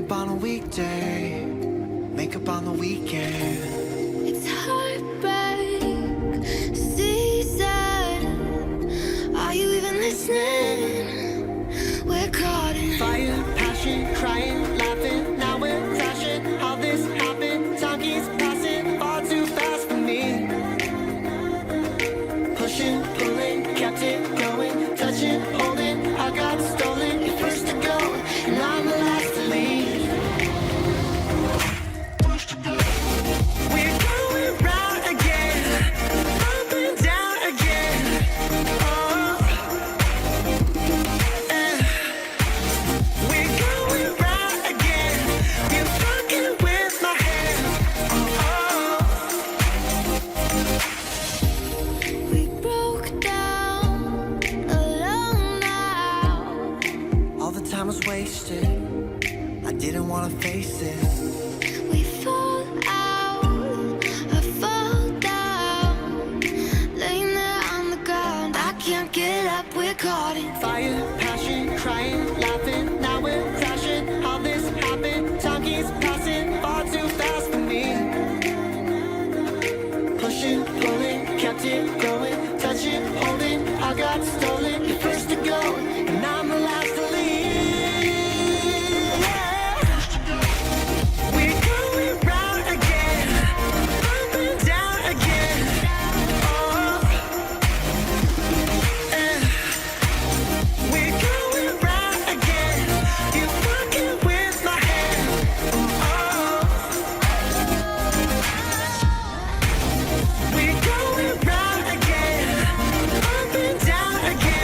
up on a weekday, make up on the weekend. It's heartbreak season. Are you even listening? We're caught in Fire, passion, crying, laughing, now we're crashing. How this happened, time keeps passing far too fast for me. Pushing, pulling, kept it going, touching, holding, I got stolen. You're first to go, and I'm the last to leave. We're going round again, up and down again. Oh, we're going round again. You're fucking with my hand. Oh, we broke down alone now. all the time was wasted. I didn't wanna face it. We fall out, I fall down, laying there on the ground. I can't get up, we're caught in Fire, passion, crying, laughing, now we're crashing. How this happened, time keeps passing far too fast for me. Pushing, pulling, kept it going, touching, holding, I got stolen. You're first to go, and I'm the last to leave. We're going round again, up and down again. Oh, we're going round again. You're fucking with my hand. Oh, we're going round again, up and down again.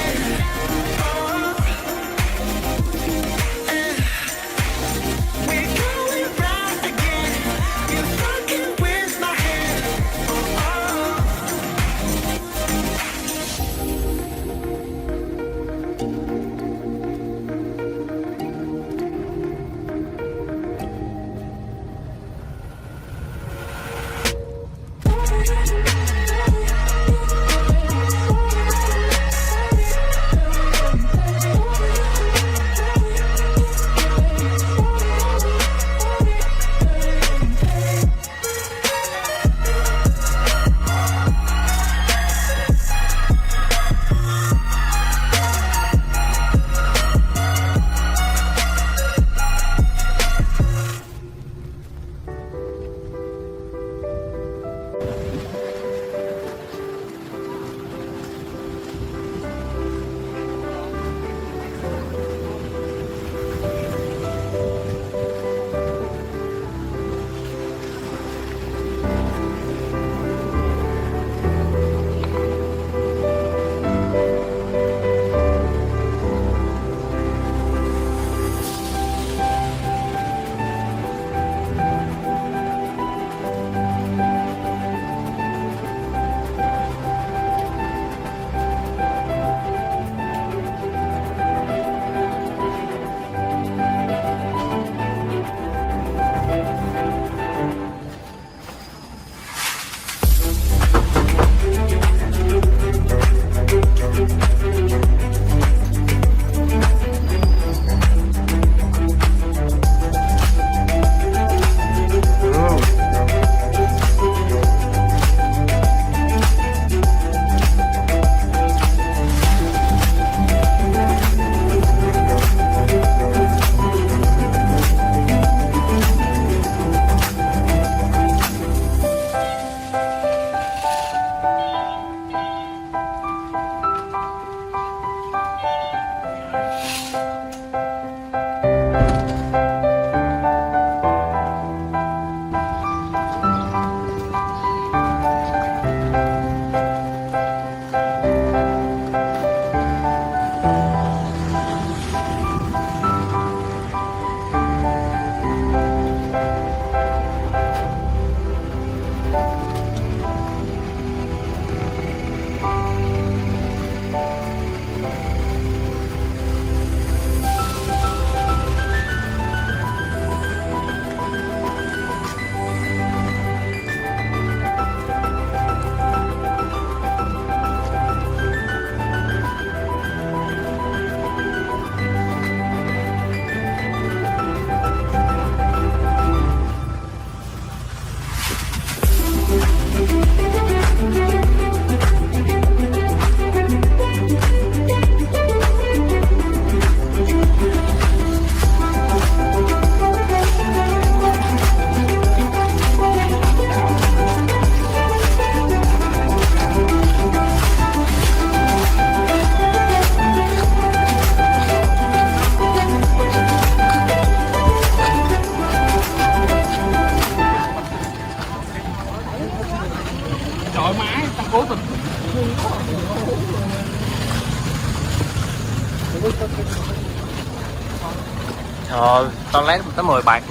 toilet tới 10 bạc.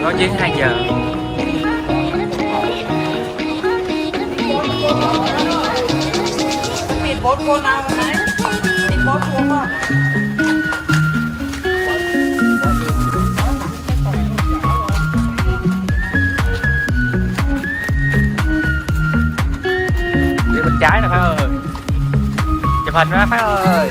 Có chuyến 2 giờ. Thịt 4 cô nào đấy? Thịt 4 cô không? Đi bên trái nè Phát ơi. Chụp hình đó Phát ơi.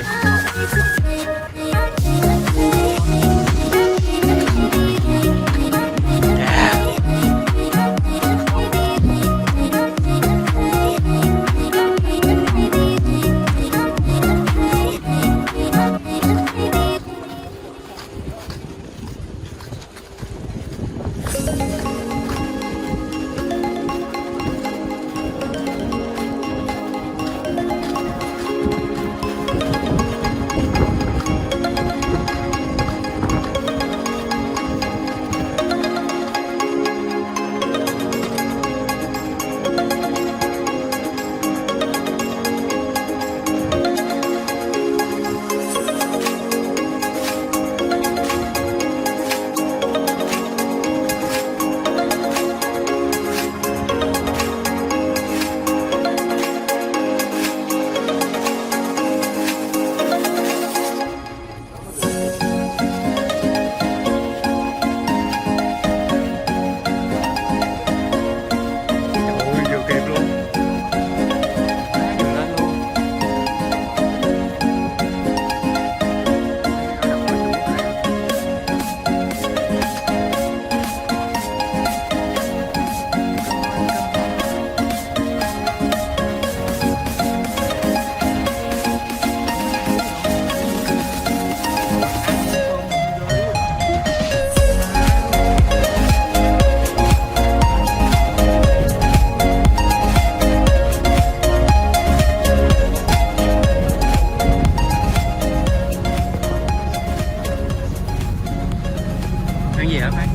Ăn gì hả Phát?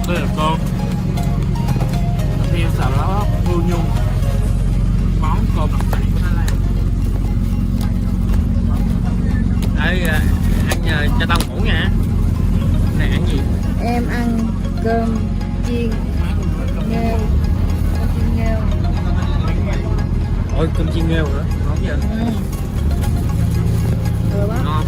Đây là cơm theo xà lách hươu nhung, món cơm đặc sản của Thái Lan. Ăn cho tao ngủ nha. Này ăn gì? Em ăn cơm chiên nghêu, cơm chiên nghêu. Ôi cơm chiên nghêu nữa, ngon vậy? Được á. Ngon.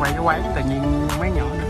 quay cái quán tự nhiên mấy nhỏ nữa.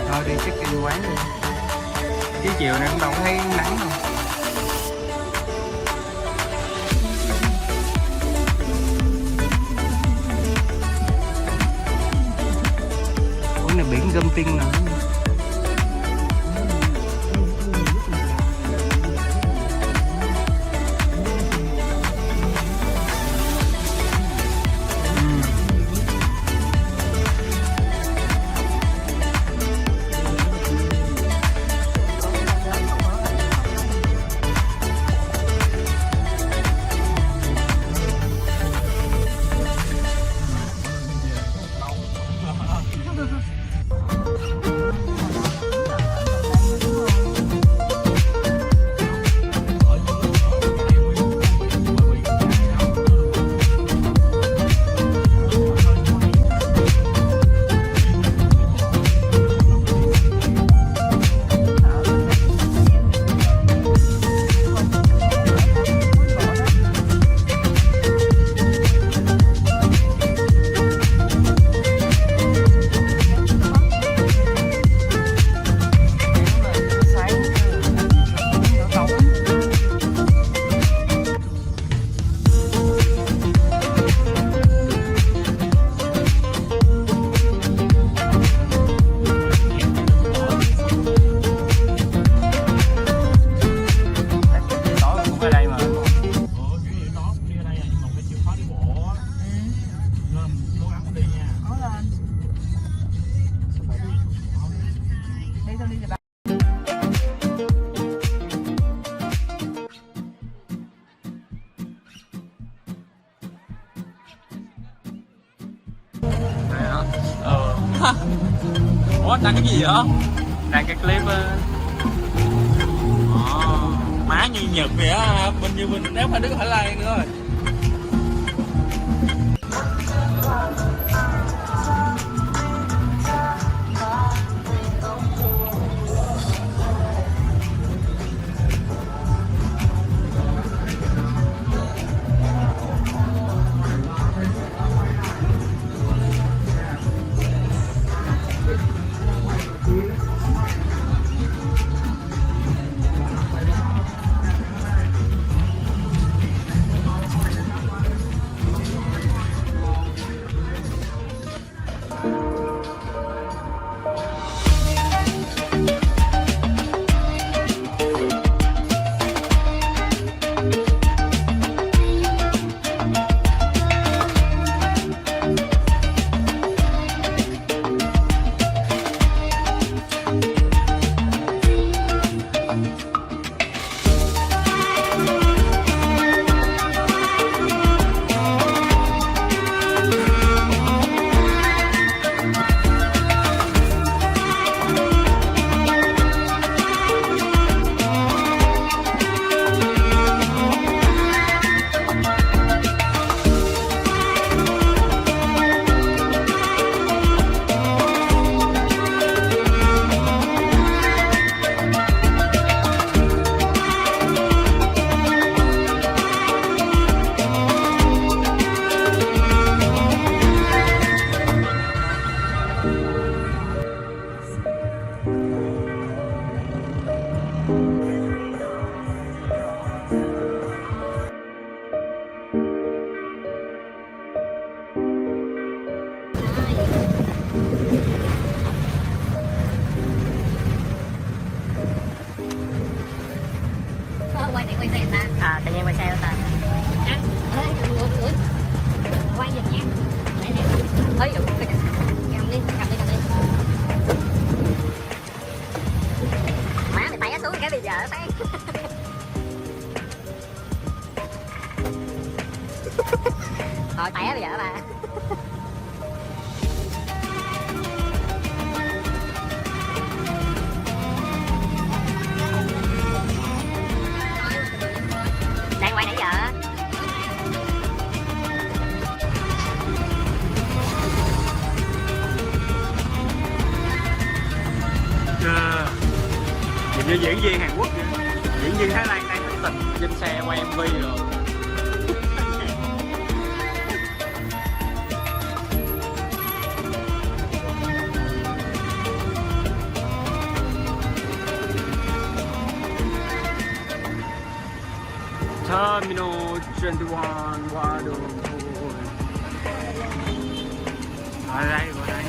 Thôi đi check in quán đi. Chứ chiều nay cũng đâu thấy nắng đâu. Ủa này biển gâm tinh nào. Ủa đang cái gì vậy? Đang cái clip Má như Nhật vậy á, bên như mình nếu phải đứng Thái Lan nữa rồi. Quay này quay xe người ta. À, tự nhiên quay xe của ta. Quay giùm nha. Ơi dụ cầm đi, cầm đi, cầm đi. Má mày tay xuống cái bây giờ thấy. Thôi tay bây giờ bà. Đang quay nãy giờ. Nhìn như diễn viên Hàn Quốc vậy. Diễn viên Thái Lan đang tình trên xe quay MV rồi. Terminal21 qua đường ở đây, ở đây.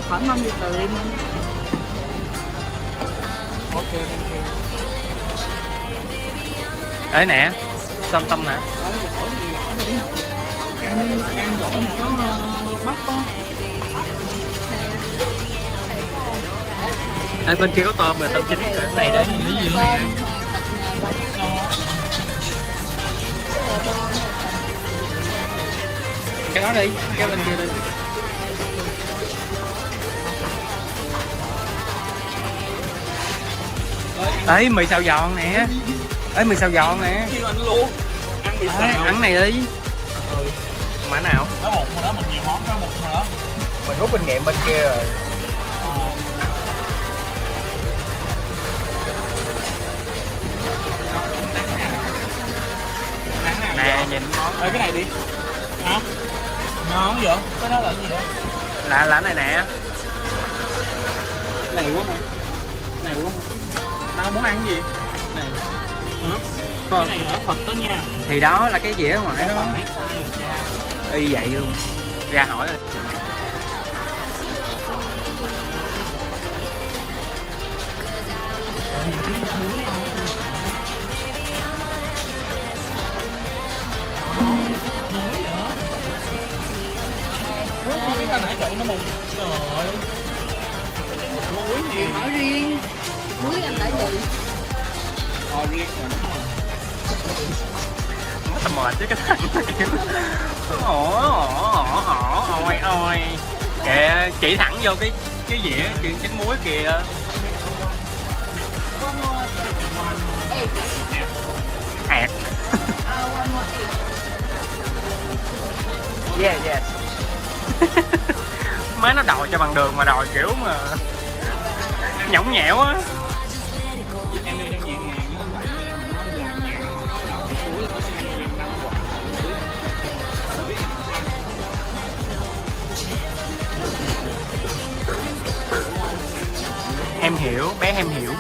Khoảng 50 từ đi. Ok, thank you. Đấy nè, xăm xăm nè. Ăn dỗ một có bắp con. Ở bên kia có tôm rồi, tôm chín cái này để lý gì nữa. Cái đó đi, cái bên kia đi. Đấy, mì xào giòn nè. Đấy, mì xào giòn nè. Kêu anh luôn. Ăn mì xào. Ăn này đi. Mã nào? Có một mà đó, mình nhiều món, có một mà đó. Mình rút kinh nghiệm bên kia rồi. Nè, nhìn món. Ê, cái này đi. Hả? Ngon vậy? Cái đó là gì vậy? Là cái này nè. Này quá hả? Này quá hả? Tao muốn ăn cái gì? Này. Hả? Cái này ở Phật đó nha. Thì đó là cái dĩa ở ngoài đó. Y vậy luôn. Ra hỏi rồi. Cái ta nãy trộn nó mùng. Trời ơi. Muối gì? Hỏi riêng. Muối anh đã gì? Riêng rồi. Tao mệt chứ cái thằng này. Ôi ôi. Kìa, chỉ thẳng vô cái dĩa trứng muối kìa. Hạt. Yes. Má nó đòi cho bằng đường mà đòi kiểu mà nhõng nhẽo á. Em hiểu, bé em hiểu.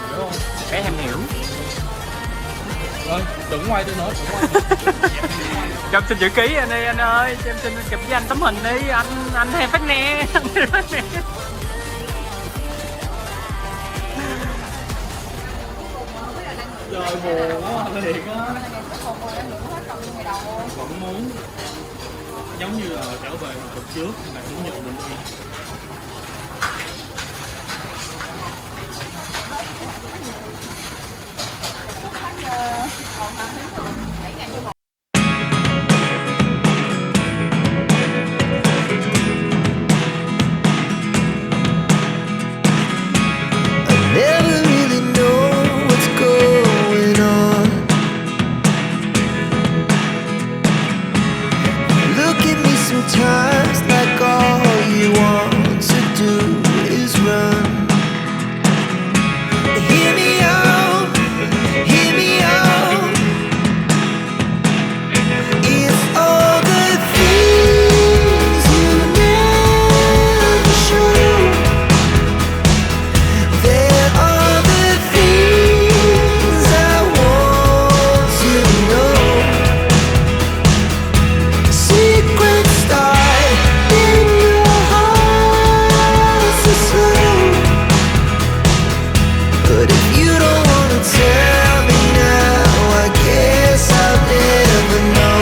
Bé em hiểu. Rồi, đừng quay tôi nữa, Cho em xin chữ ký anh đi anh ơi, cho em xin chụp với anh tấm hình đi, anh hay phát nè. trời buồn quá, thiệt á. Vẫn muốn giống như là trở về một tuần trước mà cũng nhận mình đi. Never really know what's going on. Look at me sometimes like all you want to do is run. Hear me out, hear me out. It's all the things you never show. There are the things I want to know. Secrets start in your heart so slow. But if you don't wanna tell me now, I guess I'll never know.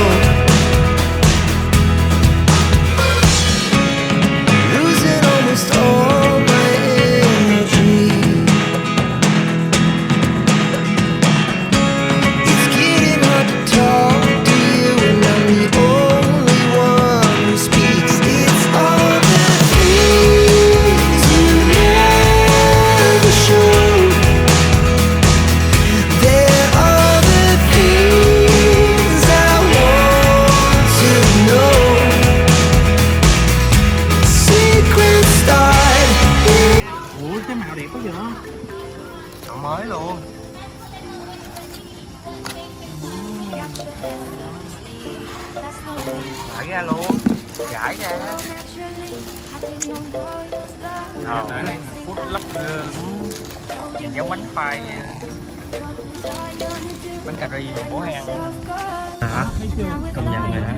Losing almost all my energy. It's getting hard to talk to you, and I'm the only one who speaks. It's all the things you never show. There are the things I want to know. Secrets start in. Ủa cái màu đẹp quá vậy? Chọn mới luôn. Gãi ra luôn. Gãi ra. Tại đây phút lắp Nhìn giống bánh khoai. Bánh cà ri bố heo. Hả? thấy chưa? Công nhận rồi hả?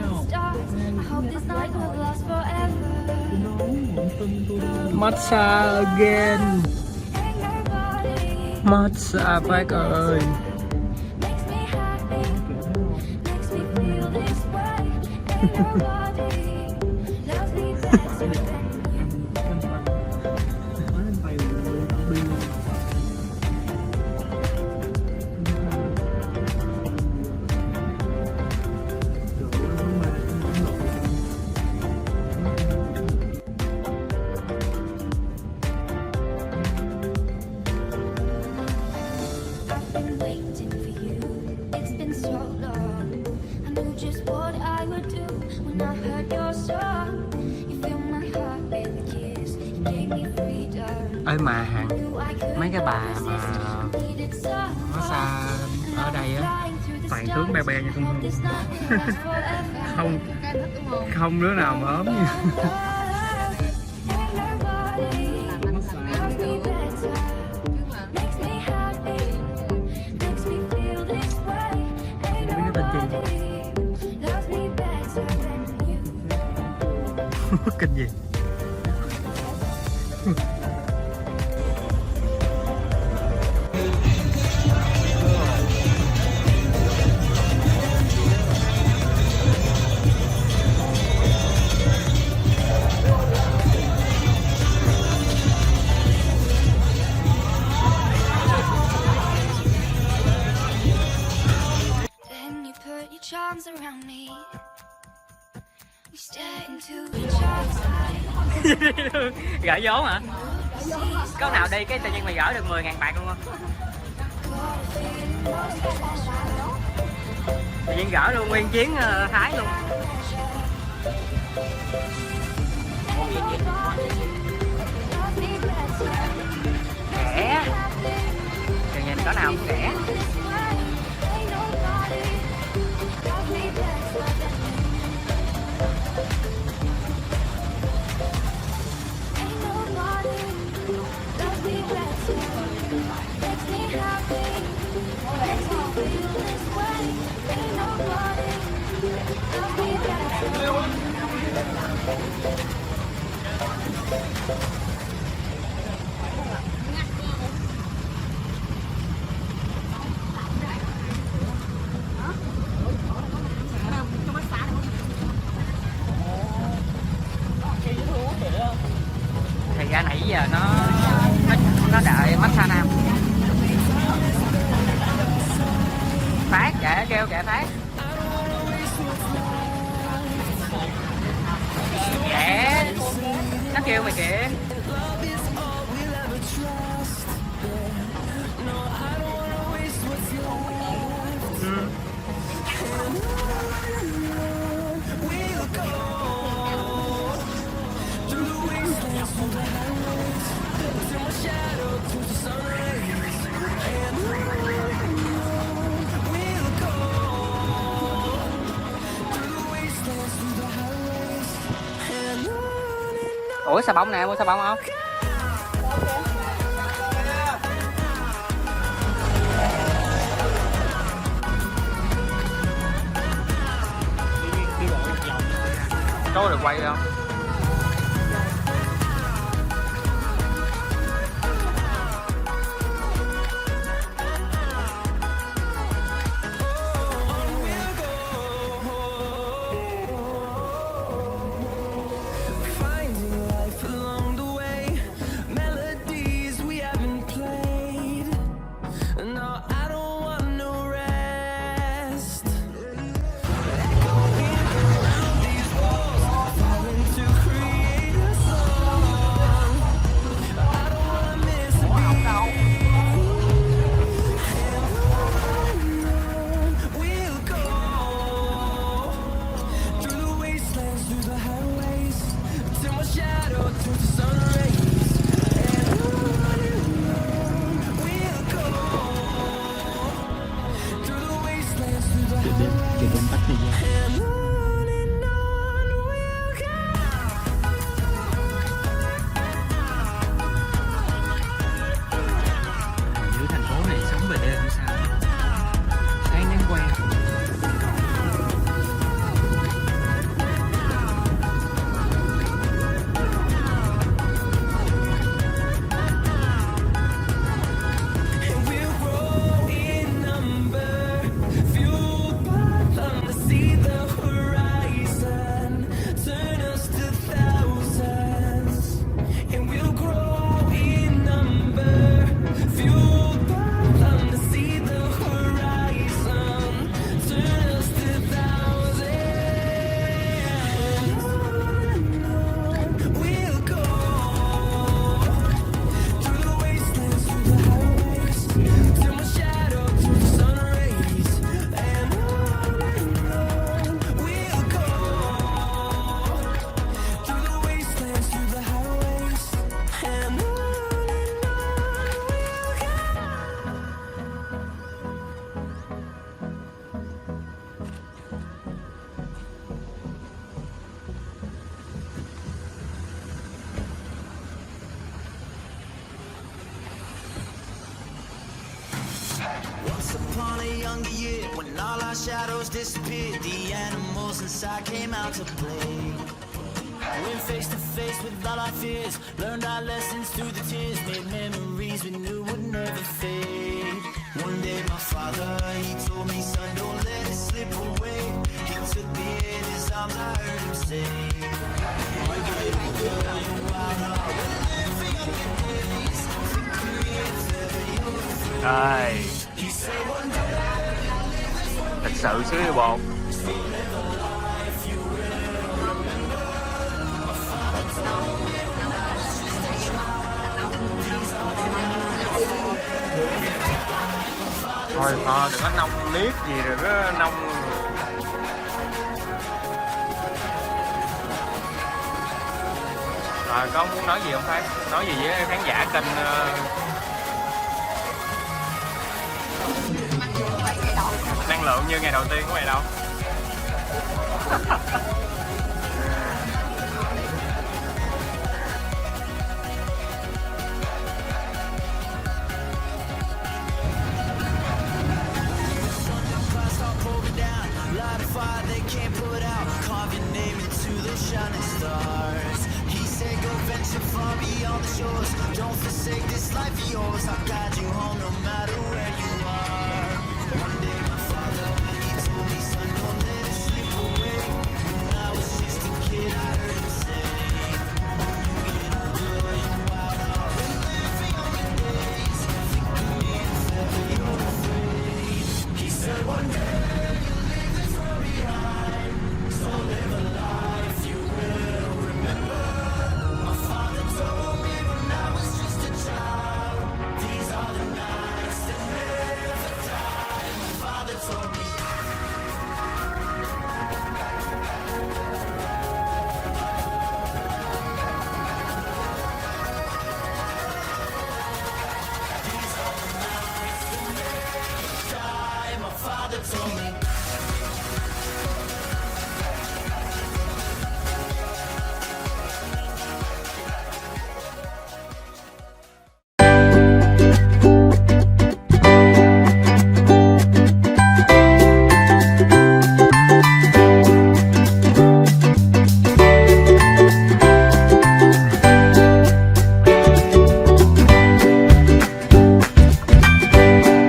Massage again. Massage bác ơi. Waiting for you. It's been so long. I knew just what I would do when I heard your song. You filled my heart with a kiss. You gave me freedom. Ơi mà Hằng, mấy cái bà mà massage ở đây á, toàn tướng be be như con Hương. Không, không đứa nào mà ốm như. Kinh gì? Then you put your charms around me. We stare into each other's eyes. Gửi vốn hả? Có nào đi cái tự nhiên mày gửi được 10.000 bạc luôn không? Tự nhiên gửi luôn nguyên chuyến Thái luôn. Rẻ. Trời nhìn có nào cũng rẻ. Thì ra nãy giờ nó đợi massage nam. Phát kêu kệ Phát. Kệ. Nó kêu mày kìa. Ủa xà bông nè, mua xà bông không? Có được quay không? upon a younger year, when all our shadows disappeared, the animals inside came out to play. Went face to face with all our fears, learned our lessons through the tears, made memories we knew would never fade. One day my father, he told me, son, don't let it slip away. He took me in his arms, I heard him say, you get older, you wild out, we'll live for younger days. Victory is ever your friend. Đây, He said one day thật sự xứ Yêu Bột. Thôi đừng có nông liếc gì rồi có nông. Rồi có muốn nói gì không Thái? Nói gì với khán giả kênh năng lượng như ngày đầu tiên của mày đâu? light a fire they can't put out, carve your name into those shining stars. He said go venture far beyond the shores, don't forsake this life of yours, I'll guide you home no matter where you are. One day my father, he told me, son, don't let it slip away. When I was just a kid I heard him say, you get older, you wild out, and live for younger days. Victory is ever your afraid. He said one day told me